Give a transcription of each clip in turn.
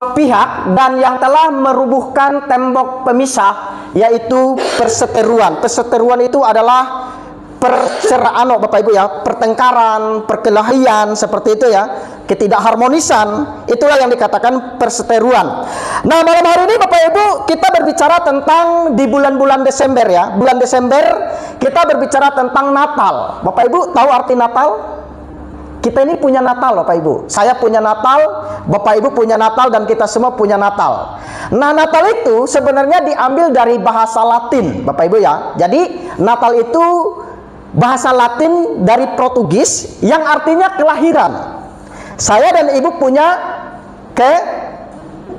pihak dan yang telah merubuhkan tembok pemisah, yaitu perseteruan. Perseteruan itu adalah perceraian, Bapak Ibu ya, pertengkaran, perkelahian, seperti itu ya, ketidakharmonisan. Itulah yang dikatakan perseteruan. Nah, malam hari ini Bapak Ibu kita berbicara tentang di bulan-bulan Desember ya. Bulan Desember kita berbicara tentang Natal. Bapak Ibu tahu arti Natal? Kita ini punya Natal, Bapak Ibu. Saya punya Natal, Bapak Ibu punya Natal, dan kita semua punya Natal. Nah, Natal itu sebenarnya diambil dari bahasa Latin, Bapak Ibu ya. Jadi Natal itu bahasa Latin dari Portugis yang artinya kelahiran. Saya dan Ibu punya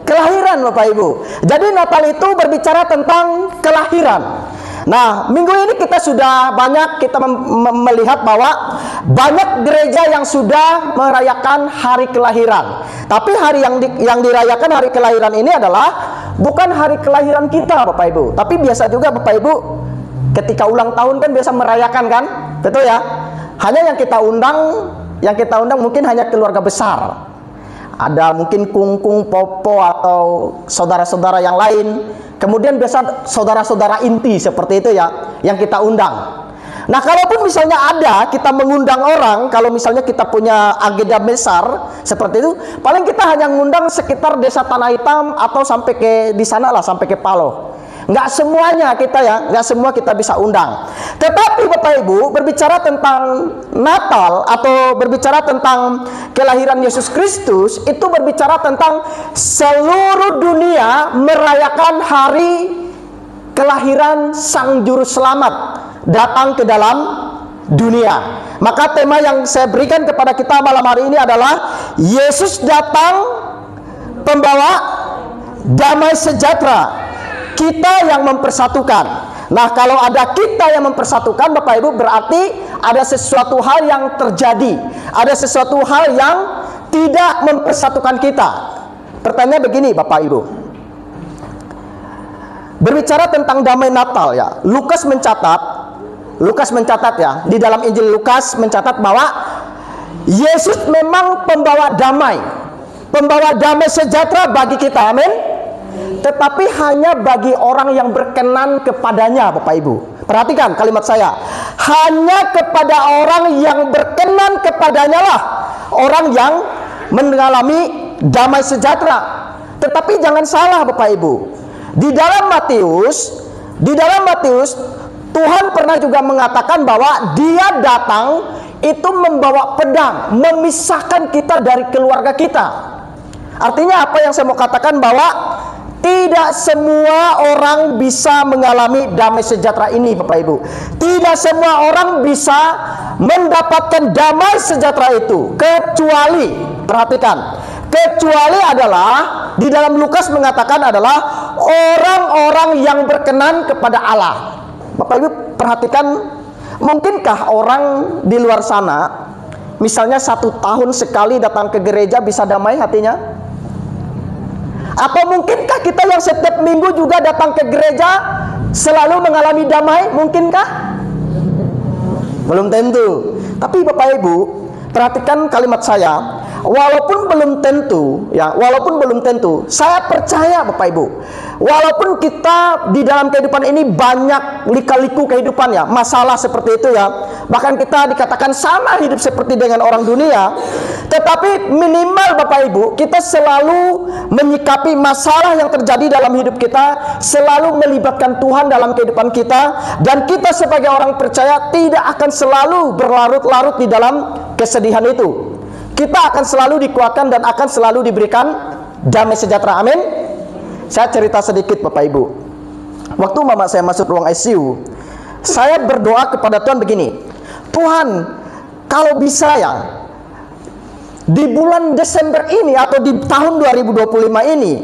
kelahiran, Bapak Ibu. Jadi Natal itu berbicara tentang kelahiran. Nah, minggu ini kita sudah banyak melihat bahwa banyak gereja yang sudah merayakan hari kelahiran. Tapi hari yang dirayakan hari kelahiran ini adalah bukan hari kelahiran kita, Bapak Ibu. Tapi biasa juga Bapak Ibu ketika ulang tahun kan biasa merayakan kan? Betul ya? Hanya yang kita undang mungkin hanya keluarga besar. Ada mungkin kungkung, popo, atau saudara-saudara yang lain. Kemudian biasa saudara-saudara inti seperti itu ya, yang kita undang. Nah, kalaupun misalnya ada kita mengundang orang, kalau misalnya kita punya agenda besar seperti itu, paling kita hanya mengundang sekitar desa Tanah Hitam atau sampai ke di sana lah, sampai ke Paloh. Nggak semuanya kita ya, nggak semua kita bisa undang. Tetapi Bapak Ibu berbicara tentang Natal atau berbicara tentang kelahiran Yesus Kristus, itu berbicara tentang seluruh dunia merayakan hari kelahiran Sang Juru Selamat datang ke dalam dunia. Maka tema yang saya berikan kepada kita malam hari ini adalah Yesus datang pembawa damai sejahtera. Kita yang mempersatukan. Nah, kalau ada kita yang mempersatukan, Bapak Ibu, berarti ada sesuatu hal yang terjadi. Ada sesuatu hal yang tidak mempersatukan kita. Pertanyaan begini, Bapak Ibu. Berbicara tentang damai Natal ya. Lukas mencatat ya, di dalam Injil Lukas mencatat bahwa Yesus memang pembawa damai sejahtera bagi kita. Amin. Tetapi hanya bagi orang yang berkenan kepadanya, Bapak Ibu. Perhatikan kalimat saya. Hanya kepada orang yang berkenan kepadanya lah orang yang mengalami damai sejahtera. Tetapi jangan salah, Bapak Ibu. Di dalam Matius Tuhan pernah juga mengatakan bahwa Dia datang itu membawa pedang, memisahkan kita dari keluarga kita. Artinya apa yang saya mau katakan, bahwa tidak semua orang bisa mengalami damai sejahtera ini, Bapak Ibu. Tidak semua orang bisa mendapatkan damai sejahtera itu, kecuali, perhatikan, kecuali adalah di dalam Lukas mengatakan adalah orang-orang yang berkenan kepada Allah. Bapak Ibu perhatikan, mungkinkah orang di luar sana misalnya 1 tahun sekali datang ke gereja bisa damai hatinya? Atau mungkinkah kita yang setiap minggu juga datang ke gereja selalu mengalami damai? Mungkinkah? Belum tentu. Tapi Bapak Ibu perhatikan kalimat saya. Walaupun belum tentu, saya percaya Bapak Ibu, walaupun kita di dalam kehidupan ini banyak lika-liku kehidupan ya, masalah seperti itu ya, bahkan kita dikatakan sama hidup seperti dengan orang dunia, tetapi minimal Bapak Ibu, kita selalu menyikapi masalah yang terjadi dalam hidup kita, selalu melibatkan Tuhan dalam kehidupan kita, dan kita sebagai orang percaya tidak akan selalu berlarut-larut di dalam kesedihan itu. Kita akan selalu dikuatkan dan akan selalu diberikan damai sejahtera. Amin. Saya cerita sedikit Bapak Ibu. Waktu mama saya masuk ruang ICU, saya berdoa kepada Tuhan begini, Tuhan, kalau bisa ya, di bulan Desember ini atau di tahun 2025 ini,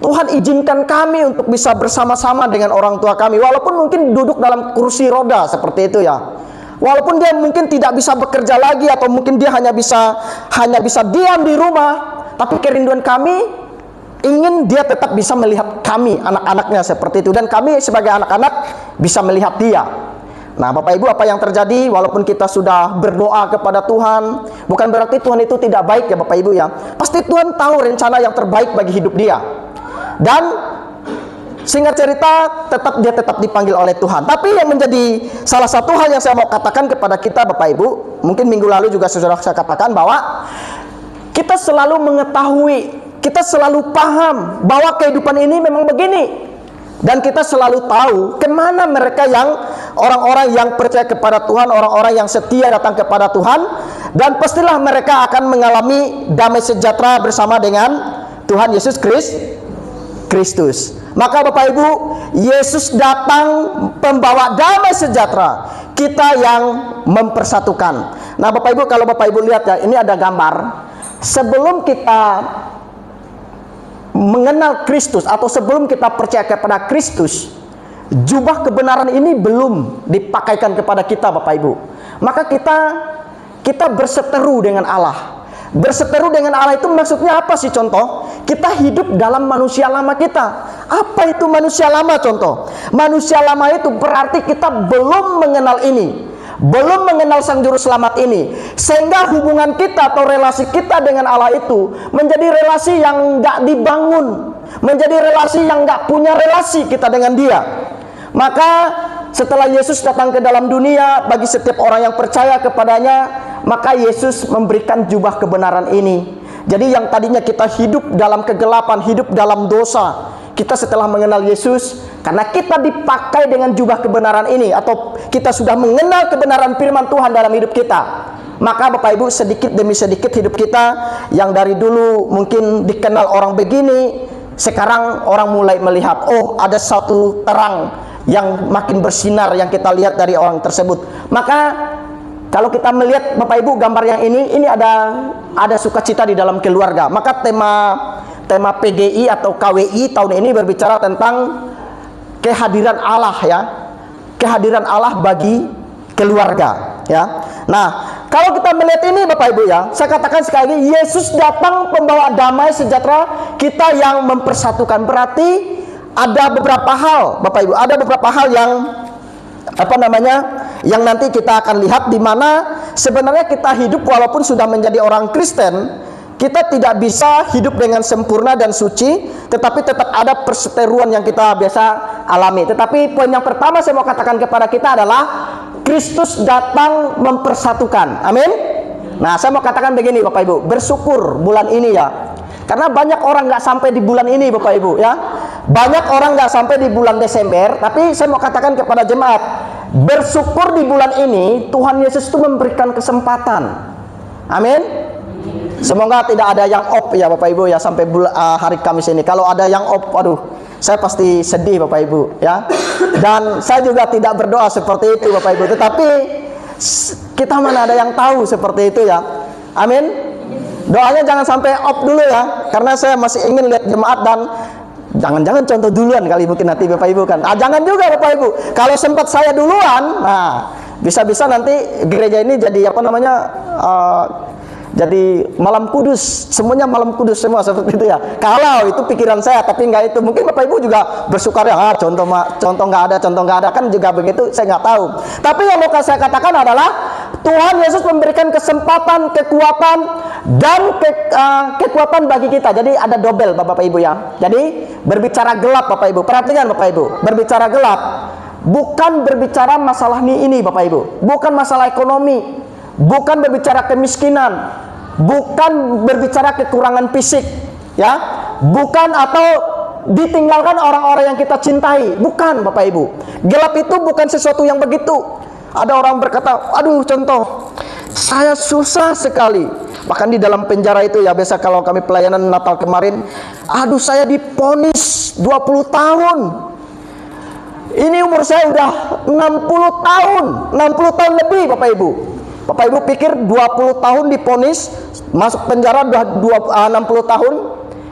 Tuhan izinkan kami untuk bisa bersama-sama dengan orang tua kami, walaupun mungkin duduk dalam kursi roda seperti itu ya. Walaupun dia mungkin tidak bisa bekerja lagi, atau mungkin dia hanya bisa diam di rumah, tapi kerinduan kami ingin dia tetap bisa melihat kami, anak-anaknya seperti itu, dan kami sebagai anak-anak bisa melihat dia. Nah, Bapak Ibu, apa yang terjadi walaupun kita sudah berdoa kepada Tuhan, bukan berarti Tuhan itu tidak baik ya Bapak Ibu ya. Pasti Tuhan tahu rencana yang terbaik bagi hidup dia. Dan singkat cerita, dia tetap dipanggil oleh Tuhan. Tapi yang menjadi salah satu hal yang saya mau katakan kepada kita Bapak Ibu, mungkin minggu lalu juga sudah saya katakan bahwa kita selalu mengetahui, kita selalu paham bahwa kehidupan ini memang begini. Dan kita selalu tahu kemana mereka yang orang-orang yang percaya kepada Tuhan, orang-orang yang setia datang kepada Tuhan. Dan pastilah mereka akan mengalami damai sejahtera bersama dengan Tuhan Yesus Kristus. Maka Bapak Ibu, Yesus datang membawa damai sejahtera, kita yang mempersatukan. Nah Bapak Ibu, kalau Bapak Ibu lihat ya, ini ada gambar. Sebelum kita mengenal Kristus atau sebelum kita percaya kepada Kristus, jubah kebenaran ini belum dipakaikan kepada kita Bapak Ibu. Maka kita berseteru dengan Allah. Berseteru dengan Allah itu maksudnya apa sih? Contoh, kita hidup dalam manusia lama kita. Apa itu manusia lama? Contoh, manusia lama itu berarti kita belum mengenal ini, belum mengenal Sang Juru Selamat ini, sehingga hubungan kita atau relasi kita dengan Allah itu menjadi relasi yang nggak dibangun, menjadi relasi yang nggak punya relasi kita dengan Dia. Maka setelah Yesus datang ke dalam dunia, bagi setiap orang yang percaya kepadanya, maka Yesus memberikan jubah kebenaran ini. Jadi yang tadinya kita hidup dalam kegelapan, hidup dalam dosa, kita setelah mengenal Yesus, karena kita dipakai dengan jubah kebenaran ini, atau kita sudah mengenal kebenaran firman Tuhan dalam hidup kita, maka Bapak Ibu, sedikit demi sedikit hidup kita yang dari dulu mungkin dikenal orang begini, sekarang orang mulai melihat, oh ada satu terang yang makin bersinar yang kita lihat dari orang tersebut. Maka kalau kita melihat Bapak Ibu gambar yang ini ada sukacita di dalam keluarga. Maka tema PGI atau KWI tahun ini berbicara tentang kehadiran Allah ya. Kehadiran Allah bagi keluarga ya. Nah, kalau kita melihat ini Bapak Ibu ya, saya katakan sekali lagi, Yesus datang membawa damai sejahtera, kita yang mempersatukan. Berarti ada beberapa hal Bapak Ibu, ada beberapa hal yang yang nanti kita akan lihat, di mana sebenarnya kita hidup walaupun sudah menjadi orang Kristen, kita tidak bisa hidup dengan sempurna dan suci, tetapi tetap ada perseteruan yang kita biasa alami. Tetapi poin yang pertama saya mau katakan kepada kita adalah Kristus datang mempersatukan. Amin. Nah, saya mau katakan begini Bapak Ibu, bersyukur bulan ini ya, karena banyak orang nggak sampai di bulan ini Bapak Ibu ya. Banyak orang nggak sampai di bulan Desember, tapi saya mau katakan kepada jemaat, bersyukur di bulan ini Tuhan Yesus itu memberikan kesempatan. Amin. Semoga tidak ada yang off ya Bapak Ibu ya sampai hari Kamis ini. Kalau ada yang off, aduh, saya pasti sedih Bapak Ibu ya. Dan saya juga tidak berdoa seperti itu Bapak Ibu. Tetapi kita mana ada yang tahu seperti itu ya. Amin. Doanya jangan sampai off dulu ya, karena saya masih ingin lihat jemaat, dan jangan-jangan contoh duluan kali mungkin nanti Bapak Ibu kan. Jangan juga Bapak Ibu. Kalau sempat saya duluan, nah bisa-bisa nanti gereja ini jadi jadi malam kudus, semuanya malam kudus semua seperti itu ya. Kalau itu pikiran saya, tapi enggak itu. Mungkin Bapak Ibu juga bersyukur ya, contoh enggak ada kan juga begitu, saya nggak tahu. Tapi yang mau saya katakan adalah Tuhan Yesus memberikan kesempatan, kekuatan, dan kekuatan bagi kita. Jadi ada double Bapak Ibu ya. Jadi berbicara gelap Bapak Ibu, perhatikan Bapak Ibu, berbicara gelap bukan berbicara masalah ini Bapak Ibu, bukan masalah ekonomi, bukan berbicara kemiskinan, bukan berbicara kekurangan fisik ya, bukan atau ditinggalkan orang-orang yang kita cintai, bukan Bapak Ibu. Gelap itu bukan sesuatu yang begitu. Ada orang berkata, aduh contoh, saya susah sekali. Bahkan di dalam penjara itu ya, biasa kalau kami pelayanan Natal kemarin, aduh saya divonis 20 tahun. Ini umur saya udah 60 tahun, 60 tahun lebih Bapak Ibu. Bapak Ibu pikir 20 tahun divonis, masuk penjara udah 60 tahun,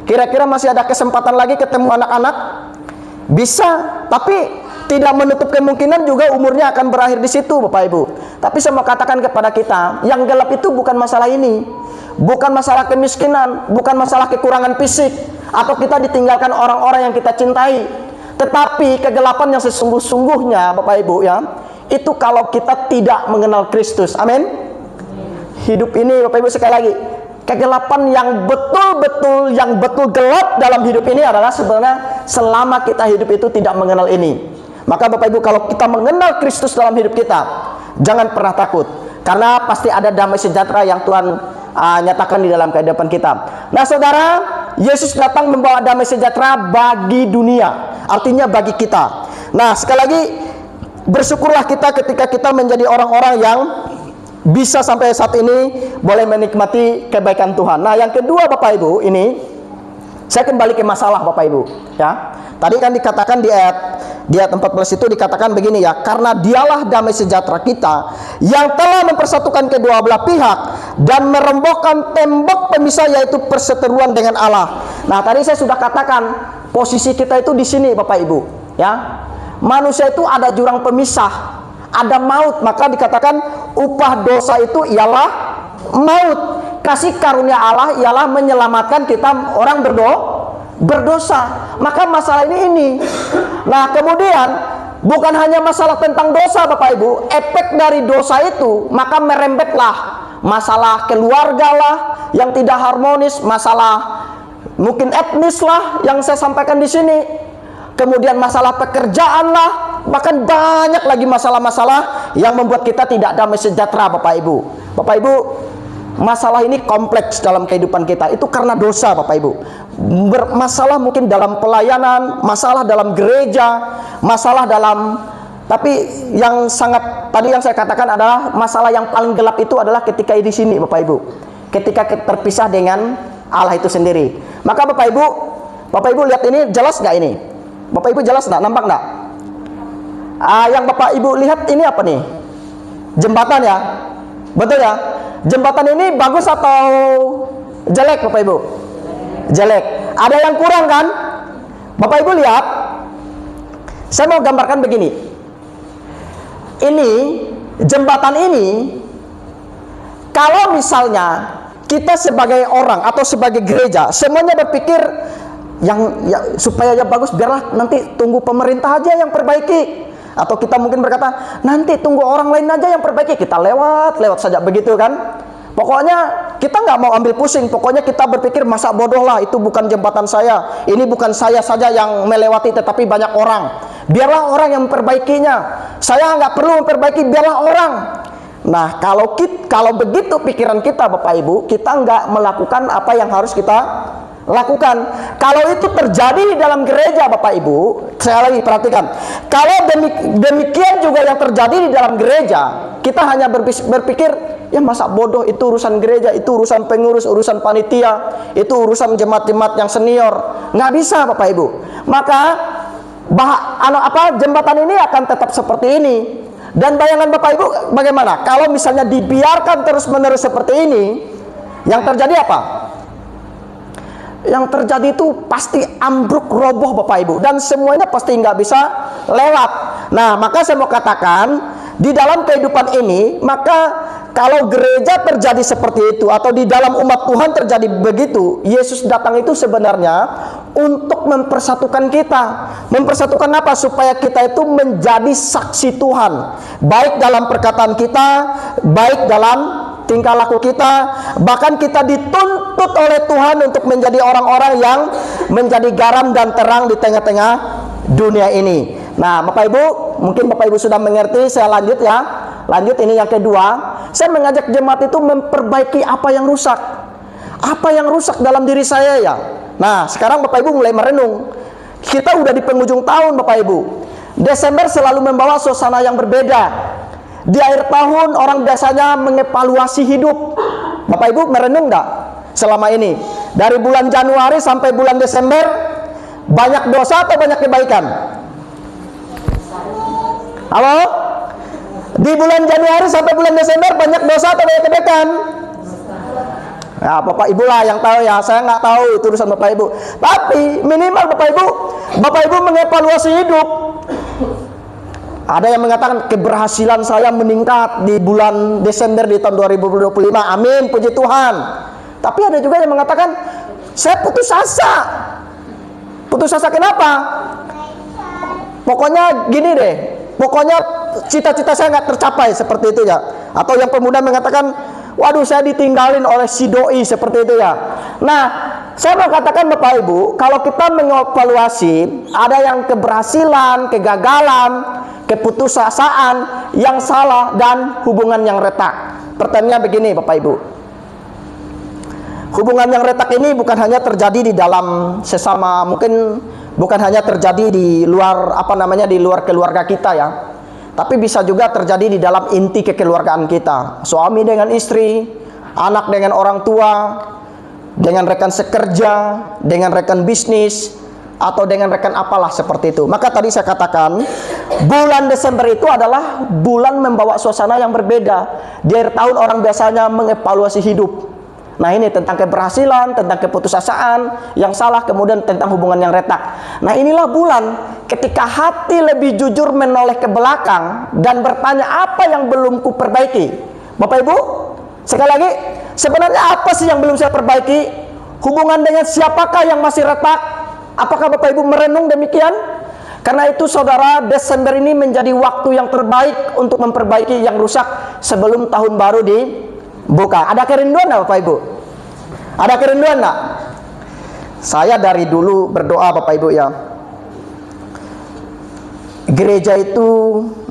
kira-kira masih ada kesempatan lagi ketemu anak-anak? Bisa, tapi tidak menutup kemungkinan juga umurnya akan berakhir di situ Bapak Ibu. Tapi saya mau katakan kepada kita, yang gelap itu bukan masalah ini, bukan masalah kemiskinan, bukan masalah kekurangan fisik, atau kita ditinggalkan orang-orang yang kita cintai. Tetapi kegelapan yang sesungguh-sungguhnya Bapak Ibu ya, itu kalau kita tidak mengenal Kristus. Amin. Hidup ini Bapak Ibu sekali lagi, kegelapan yang betul gelap dalam hidup ini adalah sebenarnya selama kita hidup itu tidak mengenal ini. Maka Bapak Ibu, kalau kita mengenal Kristus dalam hidup kita, jangan pernah takut, karena pasti ada damai sejahtera yang Tuhan nyatakan di dalam kehidupan kita. Nah saudara, Yesus datang membawa damai sejahtera bagi dunia, artinya bagi kita. Nah sekali lagi, bersyukurlah kita ketika kita menjadi orang-orang yang bisa sampai saat ini boleh menikmati kebaikan Tuhan. Nah yang kedua Bapak Ibu, ini saya kembali ke masalah Bapak Ibu ya. Tadi kan dikatakan di ayat 14 itu dikatakan begini ya, karena dialah damai sejahtera kita yang telah mempersatukan kedua belah pihak dan merembuhkan tembok pemisah, yaitu perseteruan dengan Allah. Nah tadi saya sudah katakan posisi kita itu di sini Bapak Ibu ya. Manusia itu ada jurang pemisah, ada maut, maka dikatakan upah dosa itu ialah maut. Kasih karunia Allah ialah menyelamatkan kita orang berdosa. Maka masalah ini. Nah kemudian bukan hanya masalah tentang dosa Bapak Ibu, efek dari dosa itu maka merembetlah masalah keluarga lah yang tidak harmonis, masalah mungkin etnis lah yang saya sampaikan di sini. Kemudian masalah pekerjaan lah, bahkan banyak lagi masalah-masalah yang membuat kita tidak damai sejahtera Bapak Ibu. Bapak Ibu, masalah ini kompleks dalam kehidupan kita. Itu karena dosa Bapak Ibu. Masalah mungkin dalam pelayanan, masalah dalam gereja, masalah dalam, tapi yang sangat tadi yang saya katakan adalah masalah yang paling gelap itu adalah ketika di sini Bapak Ibu. Ketika terpisah dengan Allah itu sendiri. Maka Bapak Ibu lihat ini, jelas nggak ini? Bapak Ibu jelas nggak? Nampak nggak? Yang Bapak Ibu lihat ini apa nih? Jembatan ya? Betul ya? Jembatan ini bagus atau jelek Bapak Ibu? Jelek. Ada yang kurang kan? Bapak Ibu lihat, saya mau gambarkan begini. Ini jembatan ini, kalau misalnya kita sebagai orang atau sebagai gereja semuanya berpikir supaya bagus, biarlah nanti tunggu pemerintah aja yang perbaiki, atau kita mungkin berkata nanti tunggu orang lain aja yang perbaiki, kita lewat saja begitu kan. Pokoknya kita nggak mau ambil pusing, pokoknya kita berpikir masa bodoh lah, itu bukan jembatan saya, ini bukan saya saja yang melewati tetapi banyak orang, biarlah orang yang memperbaikinya, saya nggak perlu memperbaiki, biarlah orang. Nah kalau begitu pikiran kita Bapak Ibu, kita nggak melakukan apa yang harus kita lakukan. Kalau itu terjadi di dalam gereja Bapak Ibu, saya lagi perhatikan, kalau demikian juga yang terjadi di dalam gereja, kita hanya berpikir ya masa bodoh, itu urusan gereja, itu urusan pengurus, urusan panitia, itu urusan jemaat-jemaat yang senior. Nggak bisa Bapak Ibu. Maka jembatan ini akan tetap seperti ini. Dan bayangan Bapak Ibu bagaimana kalau misalnya dibiarkan terus-menerus seperti ini, yang terjadi apa? Yang terjadi itu pasti ambruk, roboh Bapak Ibu, dan semuanya pasti nggak bisa lewat. Nah maka saya mau katakan, di dalam kehidupan ini, maka kalau gereja terjadi seperti itu, atau di dalam umat Tuhan terjadi begitu, Yesus datang itu sebenarnya untuk mempersatukan kita. Mempersatukan apa? Supaya kita itu menjadi saksi Tuhan, baik dalam perkataan kita, baik dalam tingkah laku kita. Bahkan kita dituntut oleh Tuhan untuk menjadi orang-orang yang menjadi garam dan terang di tengah-tengah dunia ini. Nah Bapak Ibu, mungkin Bapak Ibu sudah mengerti, saya lanjut ya. Lanjut, ini yang kedua, saya mengajak jemaat itu memperbaiki apa yang rusak. Apa yang rusak dalam diri saya ya. Nah sekarang Bapak Ibu mulai merenung. Kita udah di penghujung tahun Bapak Ibu. Desember selalu membawa suasana yang berbeda. Di akhir tahun orang biasanya mengevaluasi hidup. Bapak Ibu merenung nggak selama ini? Dari bulan Januari sampai bulan Desember, banyak dosa atau banyak kebaikan? Halo? Di bulan Januari sampai bulan Desember banyak dosa atau banyak kebaikan? Ya Bapak Ibu lah yang tahu ya, saya nggak tahu, itu urusan Bapak Ibu. Tapi minimal Bapak Ibu mengevaluasi hidup. Ada yang mengatakan keberhasilan saya meningkat di bulan Desember di tahun 2025. Amin, puji Tuhan. Tapi ada juga yang mengatakan saya putus asa. Putus asa kenapa? Pokoknya gini deh. Pokoknya cita-cita saya nggak tercapai seperti itu ya. Atau yang pemuda mengatakan, waduh saya ditinggalin oleh si doi seperti itu ya. Nah, saya mau katakan Bapak Ibu, kalau kita mengevaluasi, ada yang keberhasilan, kegagalan, keputusasaan yang salah dan hubungan yang retak. Pertanyaannya begini Bapak Ibu, hubungan yang retak ini bukan hanya terjadi di dalam sesama, mungkin bukan hanya terjadi di luar di luar keluarga kita ya, tapi bisa juga terjadi di dalam inti kekeluargaan kita. Suami dengan istri, anak dengan orang tua, dengan rekan sekerja, dengan rekan bisnis, atau dengan rekan apalah seperti itu. Maka tadi saya katakan, bulan Desember itu adalah bulan membawa suasana yang berbeda. Di akhir tahun orang biasanya mengevaluasi hidup. Nah ini tentang keberhasilan, tentang keputusasaan yang salah, kemudian tentang hubungan yang retak. Nah inilah bulan ketika hati lebih jujur menoleh ke belakang dan bertanya apa yang belum kuperbaiki. Bapak Ibu, sekali lagi, sebenarnya apa sih yang belum saya perbaiki? Hubungan dengan siapakah yang masih retak? Apakah Bapak Ibu merenung demikian? Karena itu saudara, Desember ini menjadi waktu yang terbaik untuk memperbaiki yang rusak sebelum tahun baru dibuka. Ada kerinduan enggak Bapak Ibu? Ada kerinduan enggak? Saya dari dulu berdoa Bapak Ibu ya. Gereja itu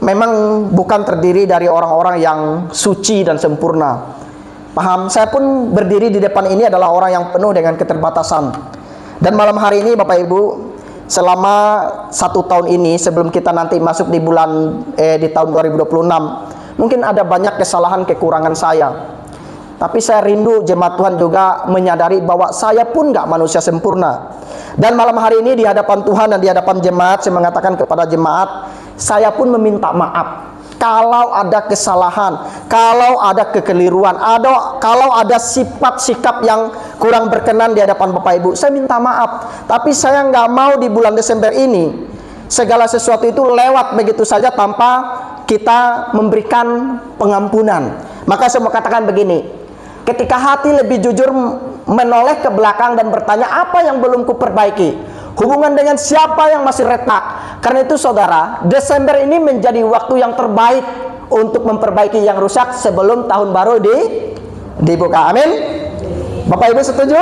memang bukan terdiri dari orang-orang yang suci dan sempurna. Paham? Saya pun berdiri di depan ini adalah orang yang penuh dengan keterbatasan. Dan malam hari ini Bapak Ibu, selama 1 tahun ini sebelum kita nanti masuk di tahun 2026, mungkin ada banyak kesalahan kekurangan saya. Tapi saya rindu jemaat Tuhan juga menyadari bahwa saya pun nggak manusia sempurna. Dan malam hari ini di hadapan Tuhan dan di hadapan jemaat, saya mengatakan kepada jemaat, saya pun meminta maaf kalau ada kesalahan, kalau ada kekeliruan, kalau ada sifat sikap yang kurang berkenan di hadapan Bapak Ibu. Saya minta maaf. Tapi saya nggak mau di bulan Desember ini segala sesuatu itu lewat begitu saja tanpa kita memberikan pengampunan. Maka saya mau katakan begini, ketika hati lebih jujur menoleh ke belakang dan bertanya apa yang belum kuperbaiki, hubungan dengan siapa yang masih retak. Karena itu saudara, Desember ini menjadi waktu yang terbaik untuk memperbaiki yang rusak sebelum tahun baru dibuka. Amin. Bapak Ibu setuju?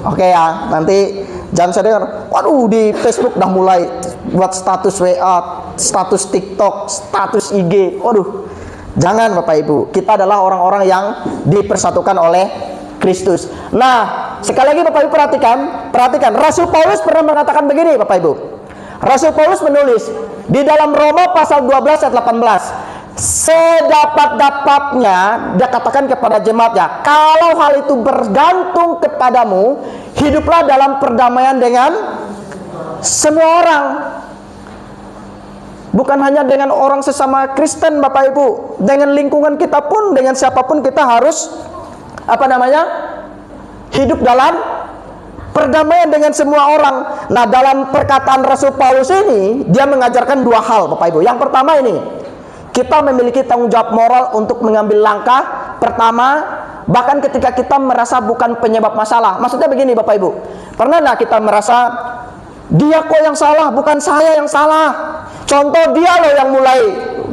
Oke ya, nanti jangan saya dengar, waduh di Facebook udah mulai buat status WA, status TikTok, status IG. Waduh, jangan Bapak Ibu. Kita adalah orang-orang yang dipersatukan oleh Kristus. Nah, sekali lagi Bapak Ibu perhatikan. Rasul Paulus pernah mengatakan begini Bapak Ibu. Rasul Paulus menulis di dalam Roma pasal 12 ayat 18. Sedapat-dapatnya dia katakan kepada jemaatnya, kalau hal itu bergantung kepadamu, hiduplah dalam perdamaian dengan semua orang. Bukan hanya dengan orang sesama Kristen Bapak Ibu, dengan lingkungan kita pun, dengan siapapun kita harus hidup dalam perdamaian dengan semua orang. Nah, dalam perkataan Rasul Paulus ini, dia mengajarkan 2 hal Bapak Ibu. Yang pertama ini, kita memiliki tanggung jawab moral untuk mengambil langkah pertama, bahkan ketika kita merasa bukan penyebab masalah. Maksudnya begini Bapak Ibu, pernah nggak kita merasa, dia kok yang salah, bukan saya yang salah. Contoh, dia loh yang mulai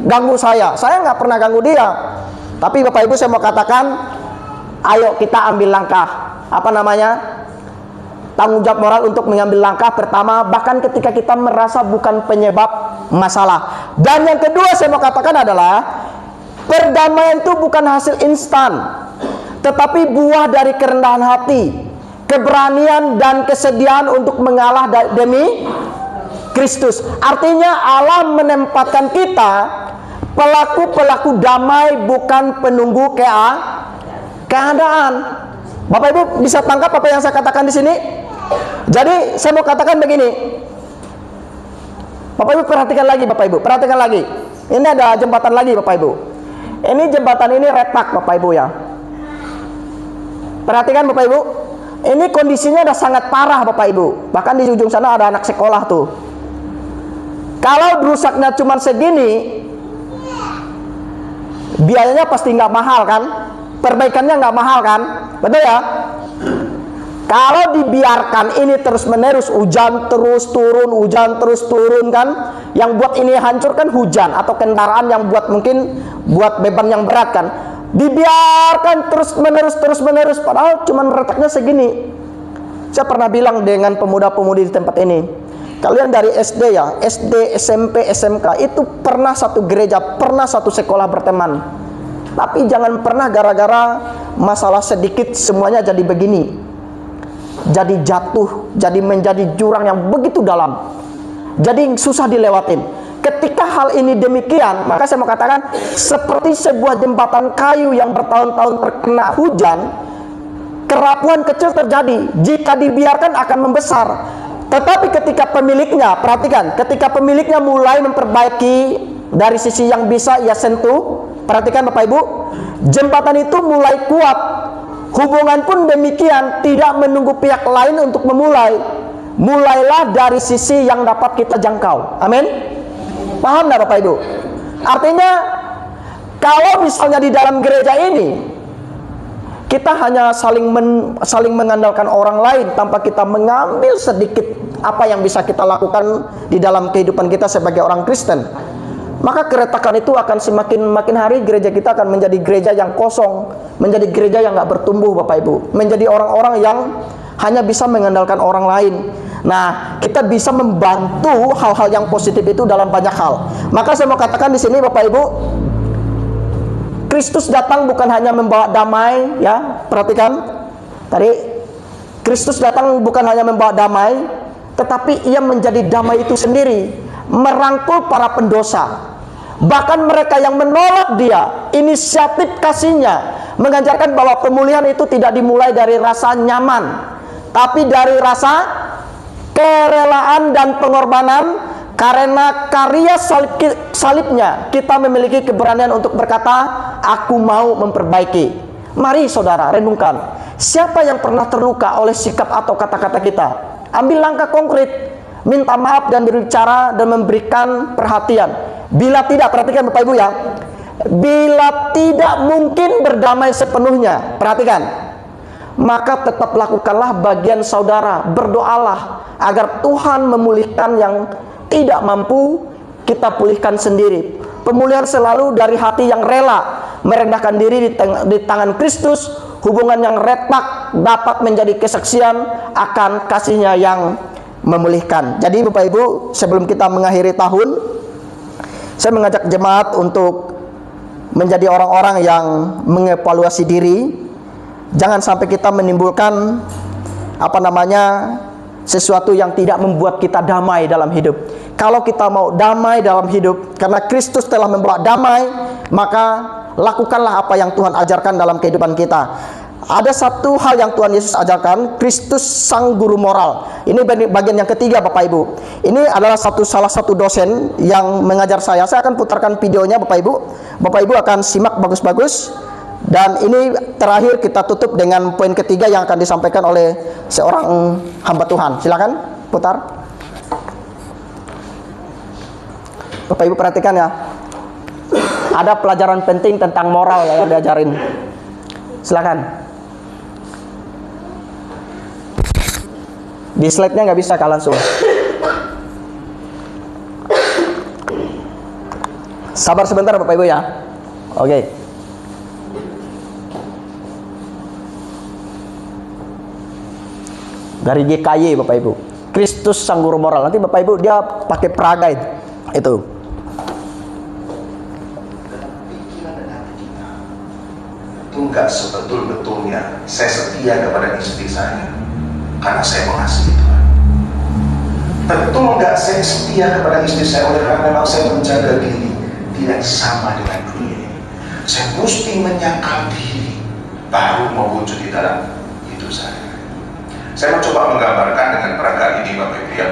ganggu saya nggak pernah ganggu dia. Tapi Bapak Ibu saya mau katakan, ayo kita ambil langkah, tanggung jawab moral untuk mengambil langkah pertama, bahkan ketika kita merasa bukan penyebab masalah. Dan yang kedua saya mau katakan adalah, perdamaian itu bukan hasil instan, tetapi buah dari kerendahan hati, keberanian dan kesediaan untuk mengalah demi Kristus. Artinya Allah menempatkan kita pelaku-pelaku damai, bukan penunggu keadaan. Bapak Ibu bisa tangkap apa yang saya katakan di sini? Jadi saya mau katakan begini, Bapak Ibu perhatikan lagi. Ini ada jembatan lagi Bapak Ibu. Ini jembatan ini retak Bapak Ibu ya. Perhatikan Bapak Ibu. Ini kondisinya udah sangat parah Bapak Ibu. Bahkan di ujung sana ada anak sekolah tuh. Kalau rusaknya cuma segini, biayanya pasti nggak mahal kan? Perbaikannya nggak mahal kan? Betul ya? Kalau dibiarkan ini terus-menerus, hujan terus turun kan, yang buat ini hancur kan hujan atau kendaraan yang buat mungkin buat beban yang berat kan. Dibiarkan terus-menerus, padahal cuman retaknya segini. Saya pernah bilang dengan pemuda-pemudi di tempat ini, kalian dari SD ya, SD, SMP, SMK itu pernah satu gereja, pernah satu sekolah berteman. Tapi jangan pernah gara-gara masalah sedikit semuanya jadi begini. Jadi jatuh, jadi menjadi jurang yang begitu dalam, jadi susah dilewatin. Ketika hal ini demikian, maka saya mau katakan seperti sebuah jembatan kayu yang bertahun-tahun terkena hujan, kerapuan kecil terjadi, jika dibiarkan akan membesar. Tetapi ketika pemiliknya, perhatikan, ketika pemiliknya mulai memperbaiki dari sisi yang bisa ia sentuh, perhatikan Bapak Ibu, jembatan itu mulai kuat. Hubungan pun demikian, tidak menunggu pihak lain untuk memulai. Mulailah dari sisi yang dapat kita jangkau. Amin. Paham enggak Bapak Ibu? Artinya kalau misalnya di dalam gereja ini kita hanya saling mengandalkan orang lain tanpa kita mengambil sedikit apa yang bisa kita lakukan di dalam kehidupan kita sebagai orang Kristen, maka keretakan itu akan makin hari gereja kita akan menjadi gereja yang kosong, menjadi gereja yang nggak bertumbuh Bapak Ibu, menjadi orang-orang yang hanya bisa mengandalkan orang lain. Nah, kita bisa membantu hal-hal yang positif itu dalam banyak hal. Maka saya mau katakan di sini Bapak Ibu, Kristus datang bukan hanya membawa damai, ya, perhatikan tadi, Kristus datang bukan hanya membawa damai, tetapi ia menjadi damai itu sendiri, merangkul para pendosa. Bahkan mereka yang menolak dia, inisiatif kasihnya mengajarkan bahwa pemulihan itu tidak dimulai dari rasa nyaman, tapi dari rasa kerelaan dan pengorbanan. Karena karya salibnya kita memiliki keberanian untuk berkata, aku mau memperbaiki. Mari saudara renungkan, siapa yang pernah terluka oleh sikap atau kata-kata kita? Ambil langkah konkret, minta maaf dan berbicara dan memberikan perhatian. Bila tidak, perhatikan Bapak Ibu ya, bila tidak mungkin berdamai sepenuhnya, perhatikan, maka tetap lakukanlah bagian saudara. Berdoalah agar Tuhan memulihkan yang tidak mampu kita pulihkan sendiri. Pemulihan selalu dari hati yang rela merendahkan diri di tangan Kristus. Hubungan yang retak dapat menjadi kesaksian akan kasihnya yang memulihkan. Jadi Bapak Ibu, sebelum kita mengakhiri tahun, saya mengajak jemaat untuk menjadi orang-orang yang mengevaluasi diri. Jangan sampai kita menimbulkan sesuatu yang tidak membuat kita damai dalam hidup. Kalau kita mau damai dalam hidup, karena Kristus telah membawa damai, maka lakukanlah apa yang Tuhan ajarkan dalam kehidupan kita. Ada satu hal yang Tuhan Yesus ajarkan, Kristus sang guru moral. Ini bagian yang ketiga Bapak Ibu. Ini adalah salah satu dosen yang mengajar saya. Saya akan putarkan videonya Bapak Ibu. Bapak Ibu akan simak bagus-bagus. Dan ini terakhir kita tutup dengan poin ketiga yang akan disampaikan oleh seorang hamba Tuhan. Silakan putar. Bapak Ibu perhatikan ya. Ada pelajaran penting tentang moral yang diajarin. Silakan. Di slide-nya nggak bisa Kak langsung. Sabar sebentar Bapak Ibu ya. Oke. Dari GKY Bapak Ibu, Kristus sang guru moral. Nanti Bapak Ibu dia pakai peraga itu. Enggak sebetul-betulnya saya setia kepada istri saya karena saya mengasihi Tuhan. Betul enggak saya setia kepada istri saya oleh karena memang saya menjaga diri? Tidak sama dengan dunia ini. Saya mesti menyangkal diri baru mewujud di dalam hidup saya. Saya mencoba menggambarkan dengan peragaan ini Bapak Ibu ya.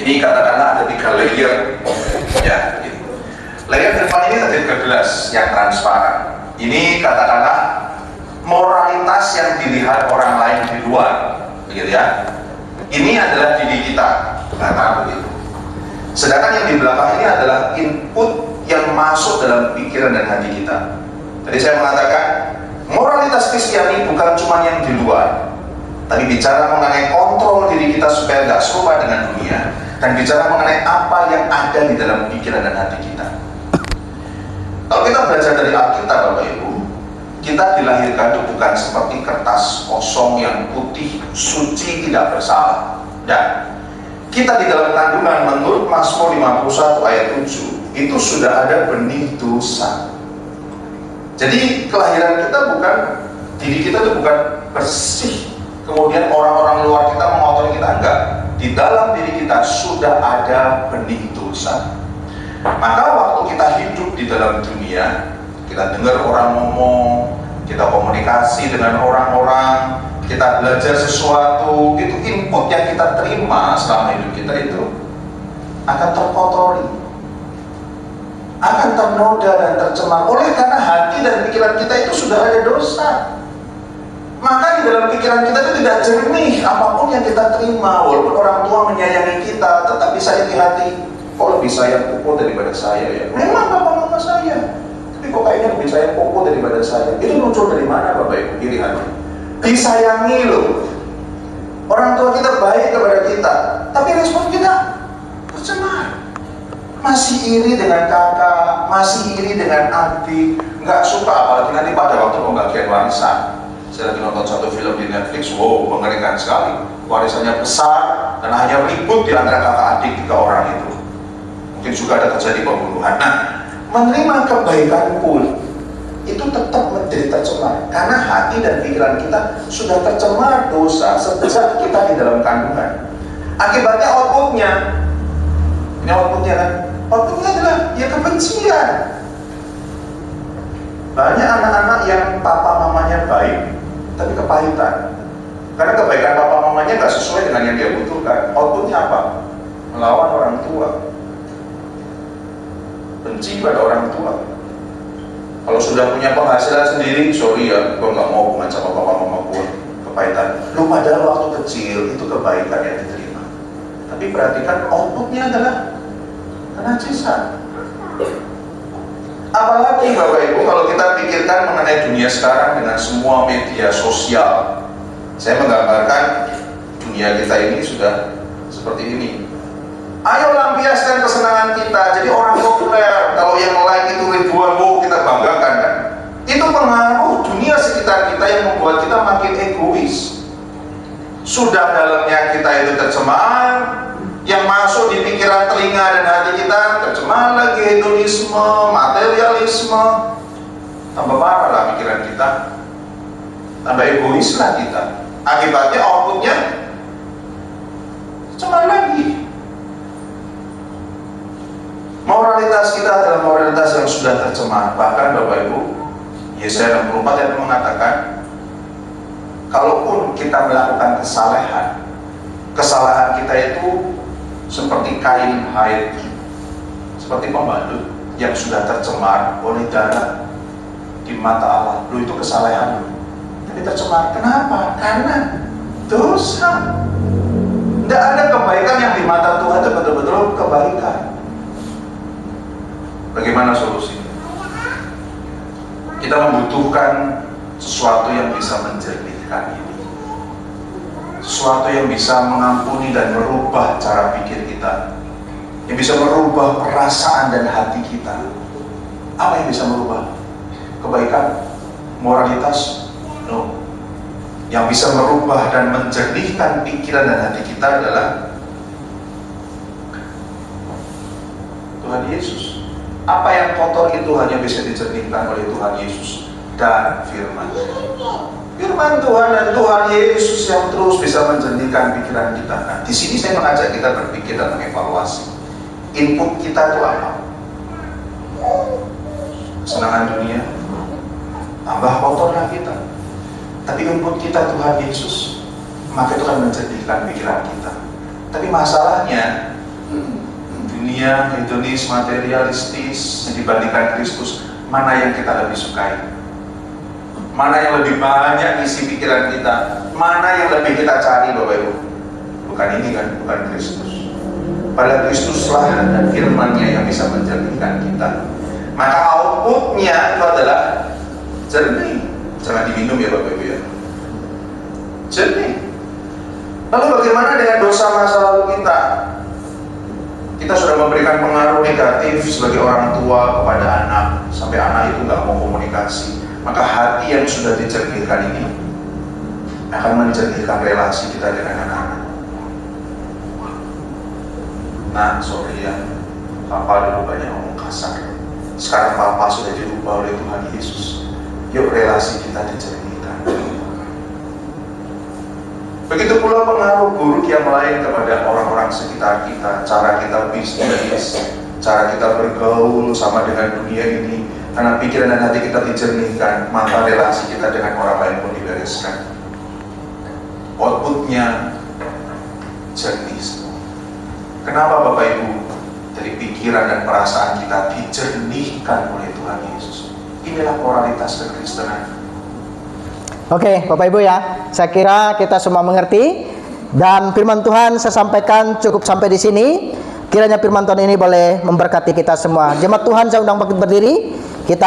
Ini katakanlah ada 3 layer ya. Layer depan ini tadi gelas yang transparan. Ini katakanlah moralitas yang dilihat orang lain di luar, begitu ya. Ini adalah diri kita, katakan begitu. Sedangkan yang di belakang ini adalah input yang masuk dalam pikiran dan hati kita. Jadi saya mengatakan moralitas Kristiani bukan cuma yang di luar, Tapi bicara mengenai kontrol diri kita supaya nggak serupa dengan dunia, dan bicara mengenai apa yang ada di dalam pikiran dan hati kita. Kalau kita belajar dari Alkitab, Bapak Ibu, kita dilahirkan itu bukan seperti kertas kosong yang putih, suci, tidak bersalah. Dan kita di dalam kandungan, menurut Mazmur 51 ayat 7, itu sudah ada benih dosa. Jadi kelahiran kita bukan, diri kita itu bukan bersih, kemudian orang-orang luar kita mengotori kita, enggak. Di dalam diri kita sudah ada benih dosa. Maka waktu kita hidup di dalam dunia, kita dengar orang ngomong, kita komunikasi dengan orang-orang, kita belajar sesuatu, itu input yang kita terima selama hidup kita itu akan terkotori, akan ternoda dan tercemar oleh karena hati dan pikiran kita itu sudah ada dosa. Maka di dalam pikiran kita itu tidak jernih apapun yang kita terima. Walaupun orang tua menyayangi kita, tetap bisa di hati, kok lebih sayang Popo daripada saya ya? Memang bapak mama saya, tapi kok kayaknya lebih sayang Popo daripada saya. Itu muncul dari mana Bapak Ibu? Iri hati. Disayangi loh. Orang tua kita baik kepada kita, tapi respon kita tercemar. Masih iri dengan kakak, masih iri dengan adik, nggak suka, apalagi nanti pada waktu pembagian warisan. Saya lagi nonton satu film di Netflix, wow, mengerikan sekali. Warisannya besar dan hanya ribut di antara kakak adik 3 orang itu. Mungkin juga ada terjadi pembunuhan. Nah, menerima kebaikan pun itu tetap menjadi tercemar karena hati dan pikiran kita sudah tercemar dosa sejak kita di dalam kandungan. Akibatnya outputnya, ini outputnya kan? Outputnya adalah ya kebencian. Banyak anak-anak yang papa mamanya baik, tapi kepahitan. Karena kebaikan papa mamanya nggak sesuai dengan yang dia butuhkan. Outputnya apa? Melawan orang tua, benci pada orang tua. Kalau sudah punya penghasilan sendiri, sorry ya, gue nggak mau hubungan sama papa mama gue. Kepahitan. Lu padahal waktu kecil itu kebaikan yang diterima. Tapi perhatikan outputnya adalah kenajisan. Apalagi Bapak Ibu kalau kita pikirkan mengenai dunia sekarang dengan semua media sosial. Saya menggambarkan dunia kita ini sudah seperti ini. Ayo lampiaskan kesenangan kita, jadi orang populer. Kalau yang like itu ribuan, kita banggakan kan? Itu pengaruh dunia sekitar kita yang membuat kita makin egois. Sudah dalamnya kita itu tercemar, yang masuk di pikiran, telinga dan hati kita tercemar lagi hedonisme, materialisme. Tambah parah lah pikiran kita, tambah egois lah kita. Akibatnya outputnya tercemar lagi. Moralitas kita adalah moralitas yang sudah tercemar. Bahkan Bapak Ibu, Yesaya 64 yang mengatakan, kalaupun kita melakukan kesalahan kita itu seperti kain haid, seperti pembalut yang sudah tercemar oleh darah di mata Allah. Lu itu kesalahan lu, tapi tercemar. Kenapa? Karena dosa. Tidak ada kebaikan yang di mata Tuhan itu betul-betul kebaikan. Bagaimana solusinya? Kita membutuhkan sesuatu yang bisa menjernihkan ini, sesuatu yang bisa mengampuni dan merubah cara pikir kita, yang bisa merubah perasaan dan hati kita. Apa yang bisa merubah? Kebaikan, moralitas? No. Yang bisa merubah dan menjernihkan pikiran dan hati kita adalah Tuhan Yesus. Apa yang kotor itu hanya bisa dijernihkan oleh Tuhan Yesus dan firman. Firman Tuhan dan Tuhan Yesus yang terus bisa menjernihkan pikiran kita. Nah, di sini saya mengajak kita berpikir dan mengevaluasi. Input kita itu apa? Kesenangan dunia, tambah kotornya kita. Tapi input kita Tuhan Yesus, maka itu akan menjernihkan pikiran kita. Tapi masalahnya, dunia, hedonis, materialistis dibandingkan Kristus, mana yang kita lebih sukai? Mana yang lebih banyak isi pikiran kita? Mana yang lebih kita cari Bapak Ibu? Bukan ini kan, bukan Kristus. Pada Kristuslah dan firman-Nya yang bisa menjernihkan kita. Maka outputnya itu adalah jernih. Jangan diminum ya Bapak Ibu ya. Jernih. Lalu bagaimana dengan dosa masa lalu kita? Kita sudah memberikan pengaruh negatif sebagai orang tua kepada anak, sampai anak itu nggak mau komunikasi. Maka hati yang sudah dijernihkan ini akan menjernihkan relasi kita dengan anak-anak. Nah, sorry ya, papa dulu banyak ngomong kasar. Sekarang papa sudah diubah oleh Tuhan Yesus. Yuk relasi kita dijernihkan. Begitu pula pengaruh buruk yang lain kepada orang-orang sekitar kita, cara kita bisnis, cara kita bergaul sama dengan dunia ini. Karena pikiran dan hati kita dijernihkan, maka relasi kita dengan orang lain pun dibereskan. Outputnya jernih semua. Kenapa Bapak Ibu? Dari pikiran dan perasaan kita dijernihkan oleh Tuhan Yesus. Inilah moralitas kekristenan. Oke, Bapak Ibu ya, saya kira kita semua mengerti dan firman Tuhan saya sampaikan cukup sampai di sini. Kiranya firman Tuhan ini boleh memberkati kita semua. Jemaat Tuhan, saya undang bangkit berdiri. Kita